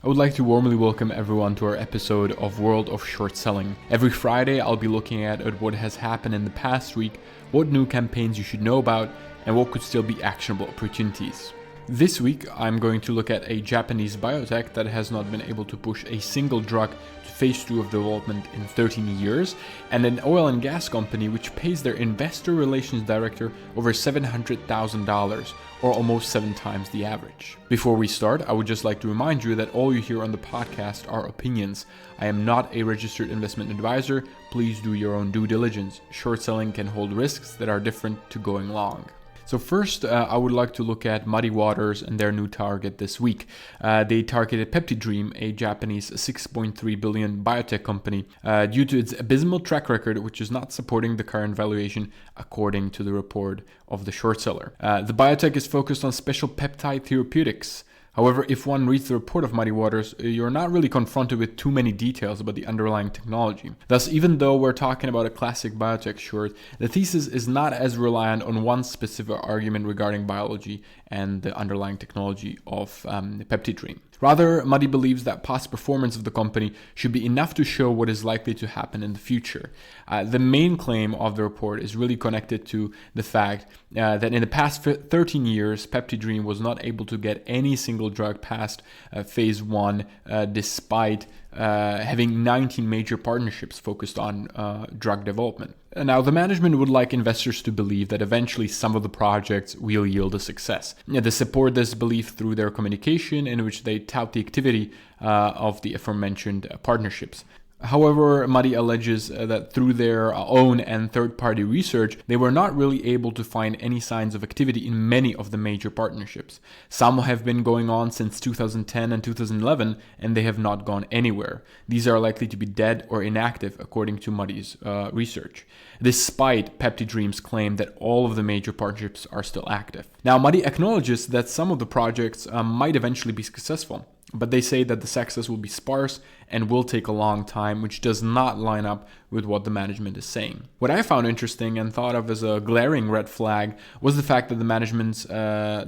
I would like to warmly welcome everyone to our episode of World of Short Selling. Every Friday, I'll be looking at what has happened in the past week, what new campaigns you should know about, and what could still be actionable opportunities. This week, I'm going to look at a Japanese biotech that has not been able to push a single drug to phase 2 of development in 13 years, and an oil and gas company which pays their investor relations director over $700,000, or almost 7 times the average. Before we start, I would just like to remind you that all you hear on the podcast are opinions. I am not a registered investment advisor. Please do your own due diligence. Short selling can hold risks that are different to going long. So first, I would like to look at Muddy Waters and their new target this week. They targeted Peptidream, a Japanese $6.3 billion biotech company, due to its abysmal track record, which is not supporting the current valuation, according to the report of the short seller. The biotech is focused on special peptide therapeutics. However, if one reads the report of Muddy Waters, you're not really confronted with too many details about the underlying technology. Thus, even though we're talking about a classic biotech short, the thesis is not as reliant on one specific argument regarding biology and the underlying technology of Peptidream. Rather, Muddy believes that past performance of the company should be enough to show what is likely to happen in the future. The main claim of the report is really connected to the fact that in the past 13 years, Peptidream was not able to get any single drug past phase 1 despite having 19 major partnerships focused on drug development. Now, the management would like investors to believe that eventually some of the projects will yield a success. They support this belief through their communication, in which they tout the activity of the aforementioned partnerships. However, Muddy alleges that through their own and third-party research, they were not really able to find any signs of activity in many of the major partnerships. Some have been going on since 2010 and 2011, and they have not gone anywhere. These are likely to be dead or inactive, according to Muddy's research, despite Peptidream's claim that all of the major partnerships are still active. Now, Muddy acknowledges that some of the projects might eventually be successful, but they say that the success will be sparse and will take a long time, which does not line up with what the management is saying. What I found interesting and thought of as a glaring red flag was the fact that the management's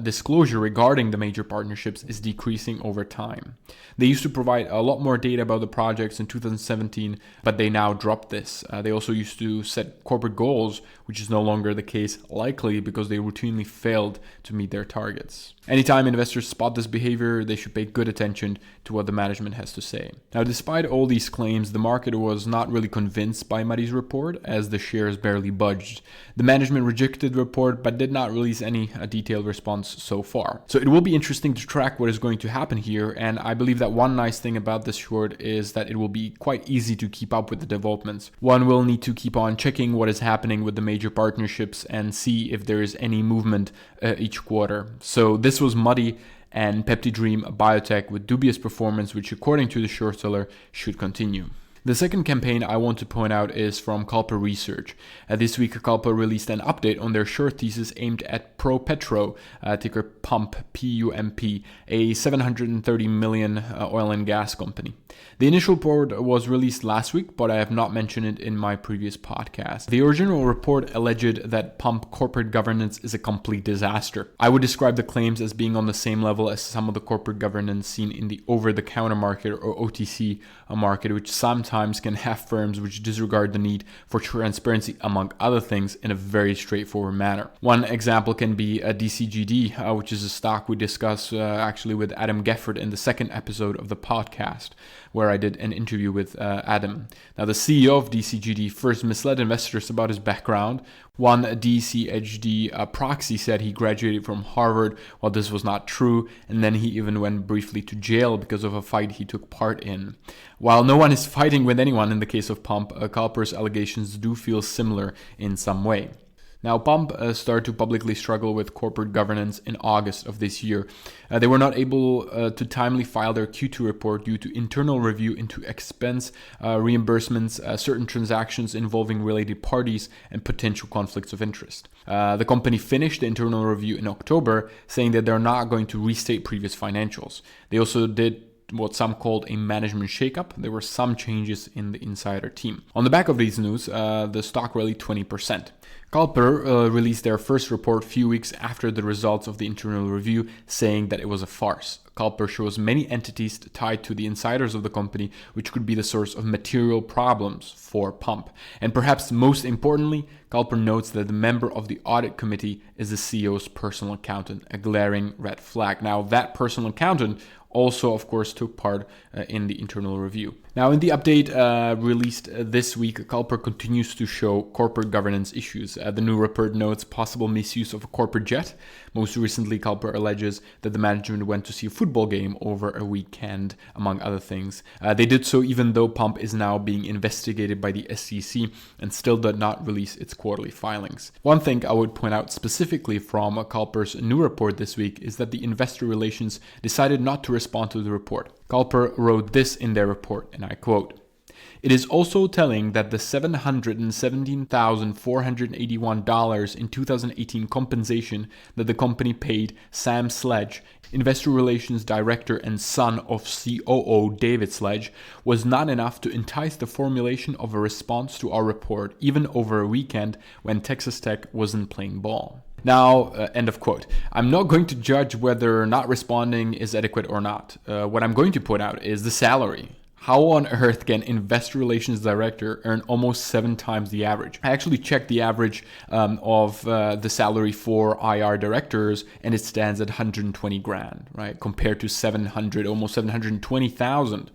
disclosure regarding the major partnerships is decreasing over time. They used to provide a lot more data about the projects in 2017, but they now dropped this. They also used to set corporate goals, which is no longer the case, likely because they routinely failed to meet their targets. Anytime investors spot this behavior, they should pay good attention to what the management has to say. Now, despite all these claims, the market was not really convinced by Muddy's report, as the shares barely budged. The management rejected the report, but did not release any detailed response so far. So it will be interesting to track what is going to happen here, and I believe that one nice thing about this short is that it will be quite easy to keep up with the developments. One will need to keep on checking what is happening with the major partnerships and see if there is any movement each quarter. So this was Muddy and Peptidream, a biotech with dubious performance, which according to the short seller should continue. The second campaign I want to point out is from Culper Research. This week, Culper released an update on their short thesis aimed at ProPetro, ticker PUMP, P-U-M-P, a $730 million oil and gas company. The initial report was released last week, but I have not mentioned it in my previous podcast. The original report alleged that PUMP corporate governance is a complete disaster. I would describe the claims as being on the same level as some of the corporate governance seen in the over-the-counter market or OTC market, which sometimes can have firms which disregard the need for transparency, among other things, in a very straightforward manner. One example can be a DCGD, which is a stock we discussed actually with Adam Gefford in the second episode of the podcast, where I did an interview with Adam. Now, the CEO of DCGD first misled investors about his background. One DCHD proxy said he graduated from Harvard, while this was not true, and then he even went briefly to jail because of a fight he took part in. While no one is fighting with anyone in the case of Pump, Culper's allegations do feel similar in some way. Now, Pump started to publicly struggle with corporate governance in August of this year. They were not able to timely file their Q2 report due to internal review into expense reimbursements, certain transactions involving related parties, and potential conflicts of interest. The company finished the internal review in October, saying that they're not going to restate previous financials. They also did what some called a management shakeup. There were some changes in the insider team. On the back of these news, the stock rallied 20%. Culper released their first report a few weeks after the results of the internal review, saying that it was a farce. Culper shows many entities tied to the insiders of the company, which could be the source of material problems for Pump. And perhaps most importantly, Culper notes that the member of the audit committee is the CEO's personal accountant, a glaring red flag. Now, that personal accountant also, of course, took part in the internal review. Now, in the update released this week, Culper continues to show corporate governance issues. The new report notes possible misuse of a corporate jet. Most recently, Culper alleges that the management went to see a football game over a weekend, among other things. They did so even though Pump is now being investigated by the SEC and still did not release its quarterly filings. One thing I would point out specifically from Culper's new report this week is that the investor relations decided not to respond to the report. Culper wrote this in their report, and I quote, "It is also telling that the $717,481 in 2018 compensation that the company paid Sam Sledge, Investor Relations Director and son of COO David Sledge, was not enough to entice the formulation of a response to our report, even over a weekend when Texas Tech wasn't playing ball." Now, end of quote. I'm not going to judge whether not responding is adequate or not. What I'm going to put out is the salary. How on earth can Investor Relations Director earn almost 7 times the average? I actually checked the average of the salary for IR directors, and it stands at 120 grand, right? Compared to 700, almost 720,000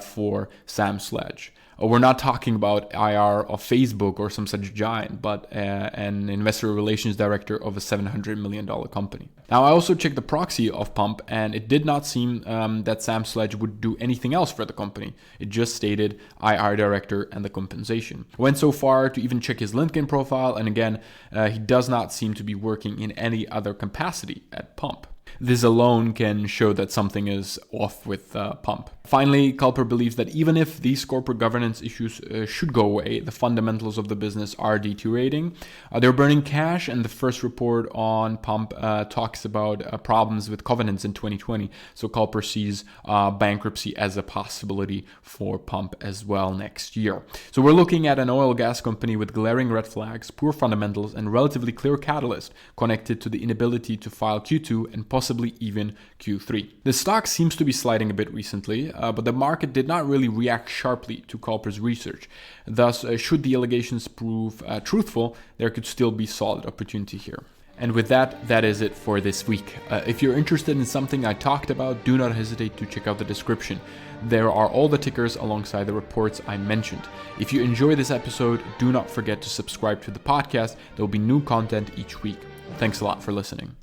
for Sam Sledge. We're not talking about IR of Facebook or some such giant, but an investor relations director of a $700 million company. Now, I also checked the proxy of Pump, and it did not seem that Sam Sledge would do anything else for the company. It just stated IR director and the compensation. I went so far to even check his LinkedIn profile, and again, he does not seem to be working in any other capacity at Pump. This alone can show that something is off with Pump. Finally, Culper believes that even if these corporate governance issues should go away, the fundamentals of the business are deteriorating. They're burning cash, and the first report on Pump talks about problems with covenants in 2020. So Culper sees bankruptcy as a possibility for Pump as well next year. So we're looking at an oil gas company with glaring red flags, poor fundamentals, and relatively clear catalyst connected to the inability to file Q2 and possibly even Q3. The stock seems to be sliding a bit recently, but the market did not really react sharply to Culper's research. Thus, should the allegations prove truthful, there could still be solid opportunity here. And with that, that is it for this week. If you're interested in something I talked about, do not hesitate to check out the description. There are all the tickers alongside the reports I mentioned. If you enjoy this episode, do not forget to subscribe to the podcast. There will be new content each week. Thanks a lot for listening.